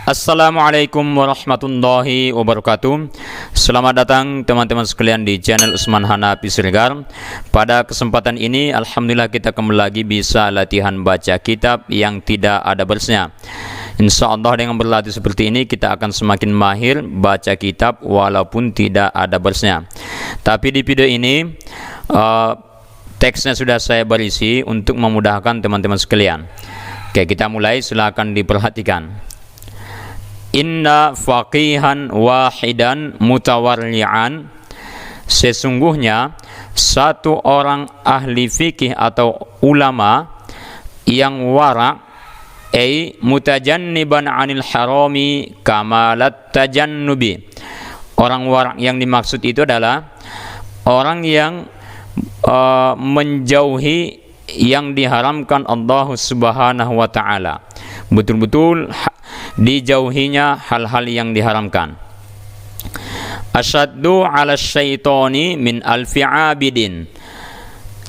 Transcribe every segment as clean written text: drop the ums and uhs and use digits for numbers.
Assalamualaikum warahmatullahi wabarakatuh. Selamat datang teman-teman sekalian di channel Usman Hanafi Siregar. Pada kesempatan ini alhamdulillah kita kembali lagi bisa latihan baca kitab yang tidak ada barisnya. Insya Allah dengan berlatih seperti ini kita akan semakin mahir baca kitab walaupun tidak ada barisnya. Tapi di video ini teksnya sudah saya berisi untuk memudahkan teman-teman sekalian. Oke, kita mulai, silakan diperhatikan. Inna faqihan wahidan mutawarli'an, sesungguhnya satu orang ahli fikih atau ulama yang wara' mutajanniban 'anil harami kamalat tajannubi. Orang wara' yang dimaksud itu adalah orang yang menjauhi yang diharamkan Allah Subhanahu wa taala. Betul-betul dijauhinya hal-hal yang diharamkan. Asyaddu 'ala syaitani min alfi 'abidin.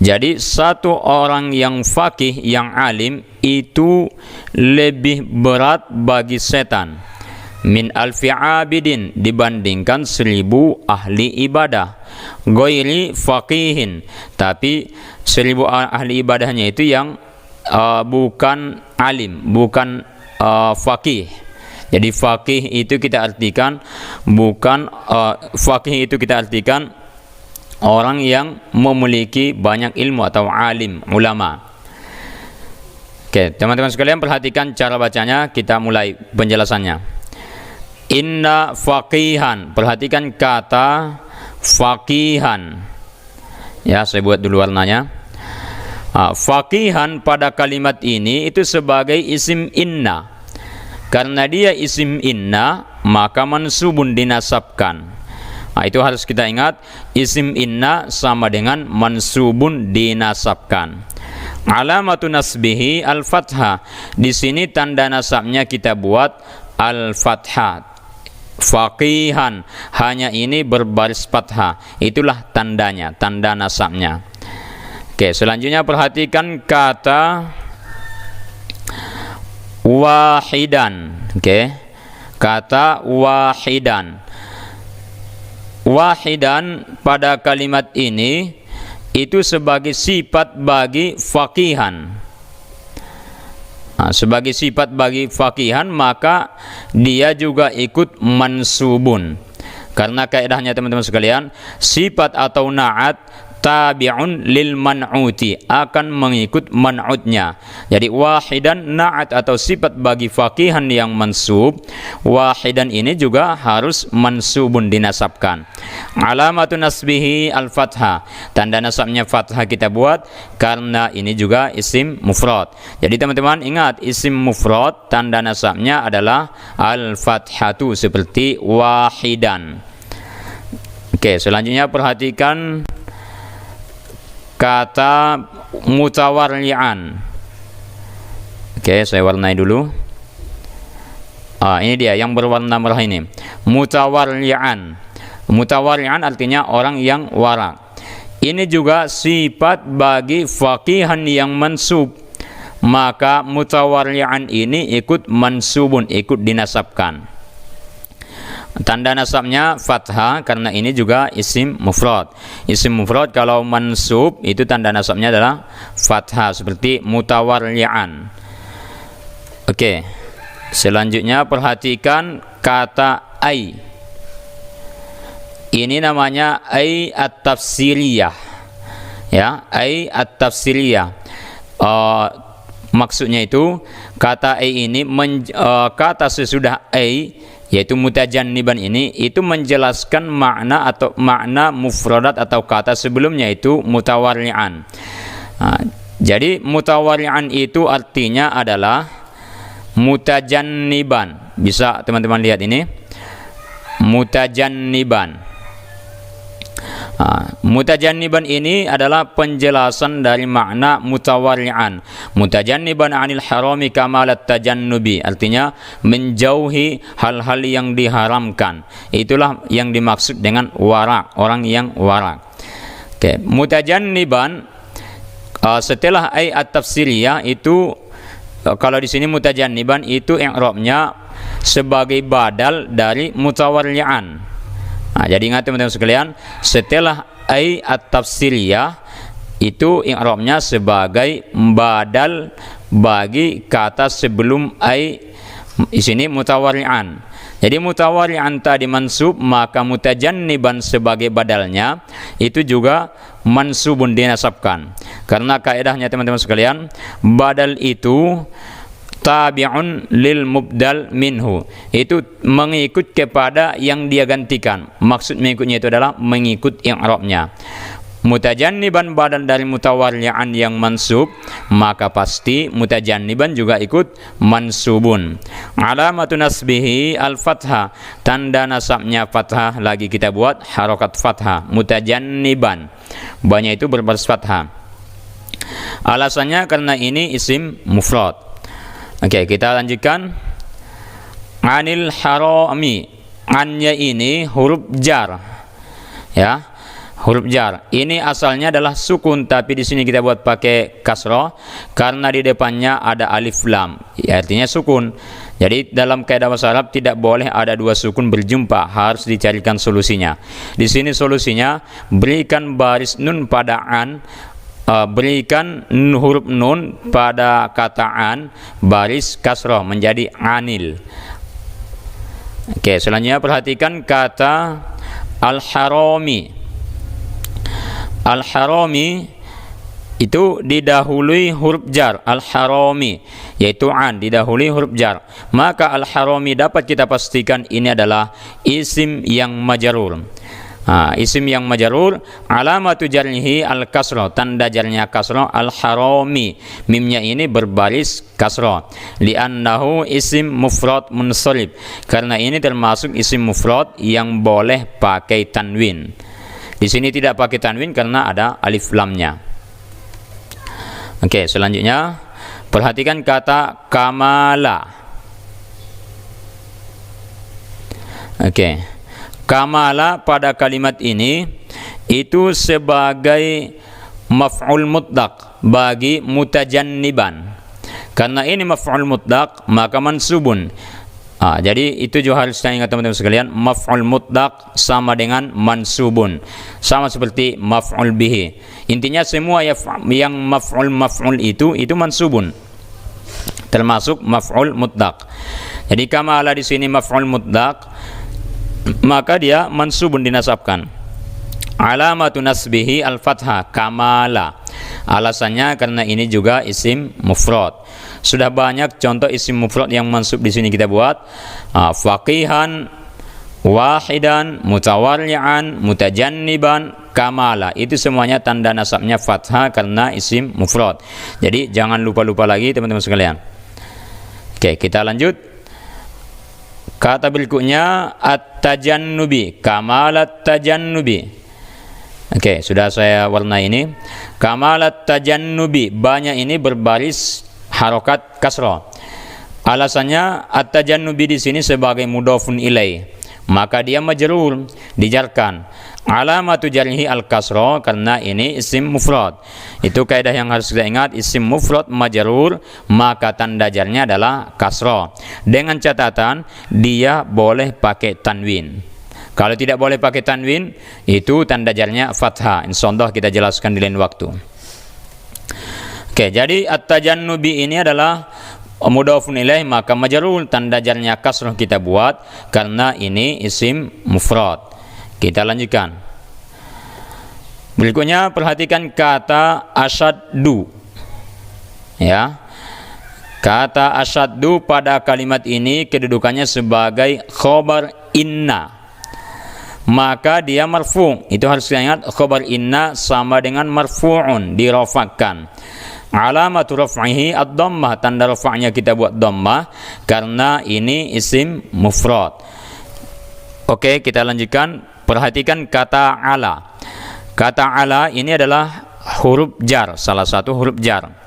Jadi satu orang yang faqih, yang alim itu lebih berat bagi setan min alfi 'abidin, dibandingkan 1000 ahli ibadah. Ghairi faqihin, tapi 1000 ahli ibadahnya itu yang bukan alim, bukan faqih. Jadi faqih itu kita artikan bukan faqih itu kita artikan orang yang memiliki banyak ilmu atau alim, ulama. Oke, teman-teman sekalian perhatikan cara bacanya, kita mulai penjelasannya. Inna faqihan, perhatikan kata faqihan. Ya, saya buat dulu warnanya. Faqihan pada kalimat ini itu sebagai isim inna. Karena dia isim inna, maka mansubun, dinasabkan. Itu harus kita ingat, isim inna sama dengan mansubun, dinasabkan. Alamatun nasbihi al-fathah. Di sini tanda nasabnya kita buat al-fathah. Faqihan, hanya ini berbaris fathah. Itulah tandanya, tanda nasabnya. Oke, selanjutnya perhatikan kata wahidan. Oke, kata wahidan. Wahidan pada kalimat ini itu sebagai sifat bagi faqihan. Sebagai sifat bagi faqihan, maka dia juga ikut mansubun. Karena kaidahnya teman-teman sekalian, sifat atau na'at tabi'un lil man'uti, akan mengikut man'utnya. Jadi wahidan na'at atau sifat bagi faqihan yang mansub, wahidan ini juga harus mansubun, dinasabkan. Alamatun nasbihi al-fathah, tanda nasabnya fathah kita buat karena ini juga isim mufrad. Jadi teman-teman ingat, isim mufrad tanda nasabnya adalah al-fathatu seperti wahidan. Oke, selanjutnya perhatikan kata mutawarli'an. Oke, saya warnai dulu. Ini dia yang berwarna merah ini. Mutawarli'an. Mutawarli'an artinya orang yang wara. Ini juga sifat bagi faqihan yang mansub. Maka mutawarli'an ini ikut mansubun, ikut dinasabkan. Tanda nasabnya fathah karena ini juga isim mufrad. Isim mufrad kalau mansub itu tanda nasabnya adalah fathah seperti mutawarli'an. Oke. Selanjutnya perhatikan kata ai. Ini namanya ai at-tafsiriyah. Ya, ai at-tafsiriyah. Maksudnya itu kata ai ini kata sesudah ai, yaitu mutajanniban ini, itu menjelaskan makna atau makna mufradat atau kata sebelumnya itu mutawarli'an. Jadi mutawarli'an itu artinya adalah mutajanniban. Bisa teman-teman lihat ini, mutajanniban. Mutajanniban ini adalah penjelasan dari makna mutawarli'an. Mutajanniban 'anil harami kamalat tajannubi, artinya menjauhi hal-hal yang diharamkan. Itulah yang dimaksud dengan wara, orang yang wara. Oke, mutajanniban setelah ayat tafsiriyah itu kalau di sini mutajanniban itu i'rabnya sebagai badal dari mutawarri'an. Nah, jadi ingat teman-teman sekalian, setelah ai at-tafsiliyah itu i'rabnya sebagai badal bagi kata sebelum ai, di sini mutawarri'an. Jadi mutawarri'an tadi mansub, maka mutajanniban sebagai badalnya itu juga mansubun, dinasabkan. Karena kaidahnya teman-teman sekalian, badal itu tabi'un lil mubdal minhu, itu mengikut kepada yang dia gantikan. Maksud mengikutnya itu adalah mengikut i'rabnya. Mutajanniban badal dari mutawarri'an yang mansub, maka pasti mutajanniban juga ikut mansubun. Alamatun nasbihi al-fathah, tanda nasabnya fathah, lagi kita buat harokat fathah. Mutajanniban, banyak itu berbaris fathah. Alasannya karena ini isim mufrad. Oke, kita lanjutkan. Anil harami, annya ini huruf jar, ya. Huruf jar ini asalnya adalah sukun, tapi di sini kita buat pakai kasroh karena di depannya ada alif lam, ya, artinya sukun. Jadi dalam kaidah bahasa Arab tidak boleh ada dua sukun berjumpa, harus dicarikan solusinya. Di sini solusinya, berikan baris nun pada an, berikan huruf nun pada kata an, baris kasroh menjadi anil. Oke, selanjutnya perhatikan kata al-harami. Al-harami itu didahului huruf jar, al-harami yaitu an didahului huruf jar. Maka al-harami dapat kita pastikan ini adalah isim yang majrur. Isim yang majrur, alamatu jarnihi al-kasrah, tanda jarnya kasrah. Al-harami, mimnya ini berbaris kasrah. Li'annahu isim mufrad munsharif, karena ini termasuk isim mufrad yang boleh pakai tanwin. Di sini tidak pakai tanwin karena ada alif lamnya. Oke, selanjutnya perhatikan kata kamala. Oke, kamala pada kalimat ini itu sebagai maf'ul mutlaq bagi mutajanniban. Karena ini maf'ul mutlaq, maka mansubun. Jadi itu juga harus kita ingat teman-teman sekalian, maf'ul mutlaq sama dengan mansubun, sama seperti maf'ul bihi. Intinya semua yang maf'ul itu mansubun, termasuk maf'ul mutlaq. Jadi kamala di sini maf'ul mutlaq, maka dia mansubun, dinasabkan. Alamatu nasbihi al-fathah, kamala. Alasannya karena ini juga isim mufrad. Sudah banyak contoh isim mufrad yang mansub di sini kita buat. Faqihan, wahidan, mutawarri'an, mutajanniban, kamala. Itu semuanya tanda nasabnya fathah karena isim mufrad. Jadi jangan lupa-lupa lagi teman-teman sekalian. Oke, kita lanjut. Kata berikutnya at-tajannubi, kamalat tajannubi. Oke, sudah saya warnai ini. Kamalat tajannubi, banyak ini berbaris harokat kasrah. Alasannya at-tajannubi di sini sebagai mudhofun ilaih, maka dia majrur, dijarkan. Alamatu jarhi al-kasrah, karena ini isim mufrad. Itu kaidah yang harus kita ingat, isim mufrad majrur, maka tanda jarnya adalah kasrah. Dengan catatan dia boleh pakai tanwin. Kalau tidak boleh pakai tanwin, itu tanda jarnya fathah. Insyaallah kita jelaskan di lain waktu. Oke, jadi at-tajannubi ini adalah mudhofun ilaih, maka majrur, tanda jarnya kasrah kita buat karena ini isim mufrad. Kita lanjutkan. Berikutnya perhatikan kata asyaddu. Ya. Kata asyaddu pada kalimat ini kedudukannya sebagai khobar inna, maka dia marfu'. Itu harus kita ingat, khobar inna sama dengan marfu'un, dirafa'kan. Alamatu raf'ihi ad-dhammah, tanda rafa'nya kita buat dhammah karena ini isim mufrad. Oke, kita lanjutkan. Perhatikan kata ala. Kata ala ini adalah huruf jar, salah satu huruf jar.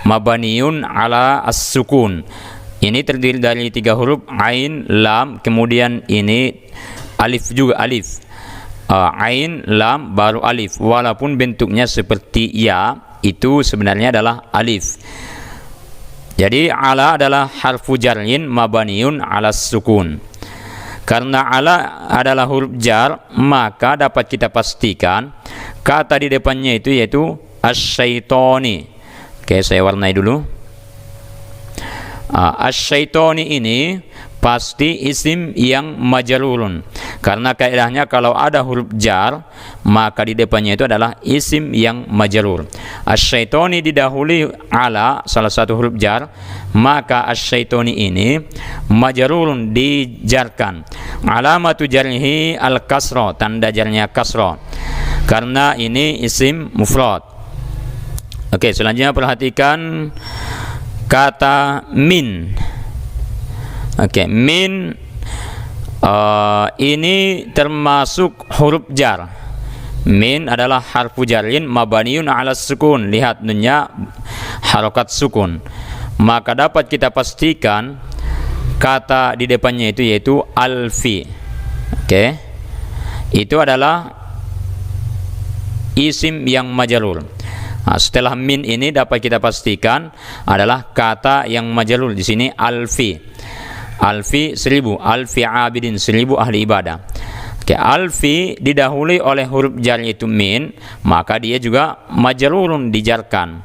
Mabaniun ala as-sukun. Ini terdiri dari 3 huruf, ain, lam, kemudian ini alif juga, alif. Ain, lam, baru alif. Walaupun bentuknya seperti ya, itu sebenarnya adalah alif. Jadi ala adalah harfu jarrin mabaniun ala sukun. Karena ala adalah huruf jar, maka dapat kita pastikan kata di depannya itu yaitu asyaitoni. Oke, saya warnai dulu. Asyaitoni ini pasti isim yang majrurun. Karena kaidahnya kalau ada huruf jar, maka di depannya itu adalah isim yang majrur. Asyaitoni didahului ala salah satu huruf jar, maka asyaitoni ini majrurun, dijarkan. Alamatu jarhi al-kasra, tanda jarnya kasra. Karena ini isim mufrad. Oke, selanjutnya perhatikan kata min. Oke, min ini termasuk huruf jar. Min adalah harfu jarrin mabaniun ala sukun. Lihat nunnya harokat sukun. Maka dapat kita pastikan kata di depannya itu yaitu alfi. Oke, itu adalah isim yang majrur. Setelah min ini dapat kita pastikan adalah kata yang majrur di sini alfi. Alfi 1000, alfi abidin 1000 ahli ibadah. Oke, alfi didahului oleh huruf jar itu min, maka dia juga majrurun, dijarkan.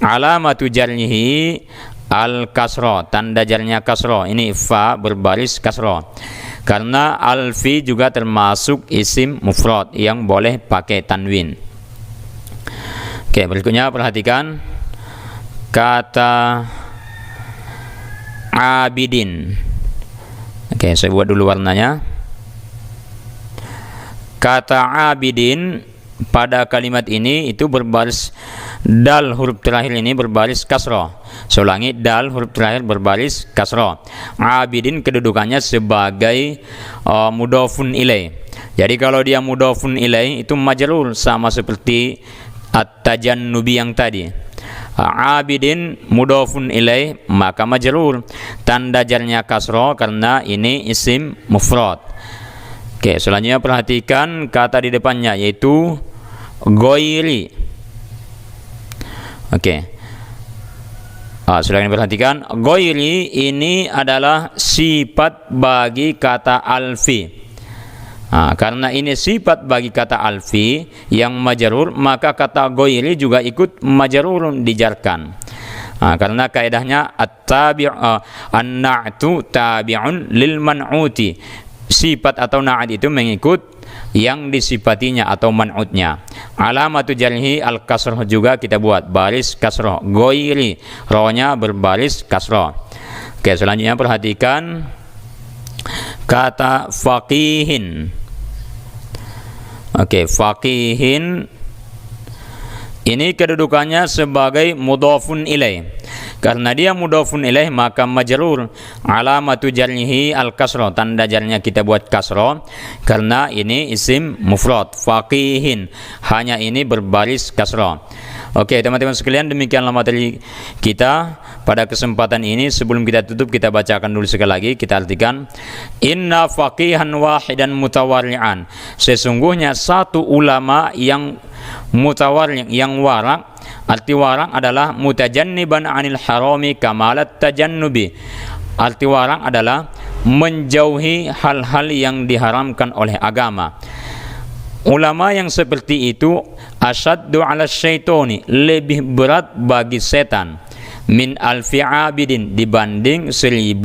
Alamatu jarnihi al kasra, tanda jarnya kasra. Ini fa berbaris kasra. Karena alfi juga termasuk isim mufrad yang boleh pakai tanwin. Oke, berikutnya perhatikan kata abidin. Oke, saya buat dulu warnanya. Kata abidin pada kalimat ini itu berbaris dal, huruf terakhir ini berbaris kasroh. Saya ulangi, dal huruf terakhir berbaris kasroh. Abidin kedudukannya sebagai mudhofun ilaih. Jadi kalau dia mudhofun ilaih itu majrur, sama seperti at-tajannubi yang tadi. Abidin mudhofun ilaih maka majrur, tanda jarnya kasroh karena ini isim mufrad. Oke, selanjutnya perhatikan kata di depannya yaitu ghairi. Oke, silakan perhatikan, ghairi ini adalah sifat bagi kata alfi. Karena ini sifat bagi kata alfi yang majrur, maka kata ghairi juga ikut majrurun, dijarkan. Karena kaidahnya an-na'tu tabi'un lil man'uti. Sifat atau na'at itu mengikut yang disifatinya atau man'utnya. Alamatu jarhi al-kasrah juga kita buat baris kasrah. Ghairi, rohnya berbaris kasrah. Oke, selanjutnya perhatikan kata faqihin. Oke, faqihin ini kedudukannya sebagai mudhofun ilaih. Karena dia mudhofun ilaih maka majrur. Alamatu jarhi al-kasrah, tanda jarnya kita buat kasrah karena ini isim mufrad. Faqihin hanya ini berbaris kasrah. Oke, teman-teman sekalian, demikianlah materi kita pada kesempatan ini. Sebelum kita tutup, kita bacakan dulu sekali lagi, kita artikan. Inna faqihan wahidan mutawarri'an. Sesungguhnya satu ulama yang mutawarri', yang warang. Arti warang adalah mutajanniban anil harami kamalat tajannubi. Arti warang adalah menjauhi hal-hal yang diharamkan oleh agama. Ulama yang seperti itu asyaddu ala syaitoni, lebih berat bagi setan, min alfi abidin, dibanding 1000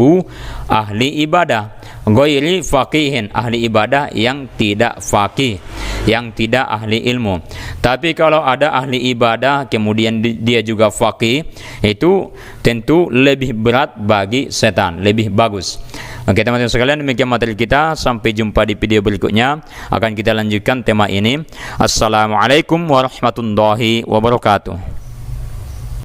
ahli ibadah. Ghairi faqihin, ahli ibadah yang tidak faqih, yang tidak ahli ilmu. Tapi kalau ada ahli ibadah kemudian dia juga faqih, itu tentu lebih berat bagi setan, lebih bagus. Oke, teman-teman sekalian, demikian materi kita. Sampai jumpa di video berikutnya. Akan kita lanjutkan tema ini. Assalamualaikum warahmatullahi wabarakatuh.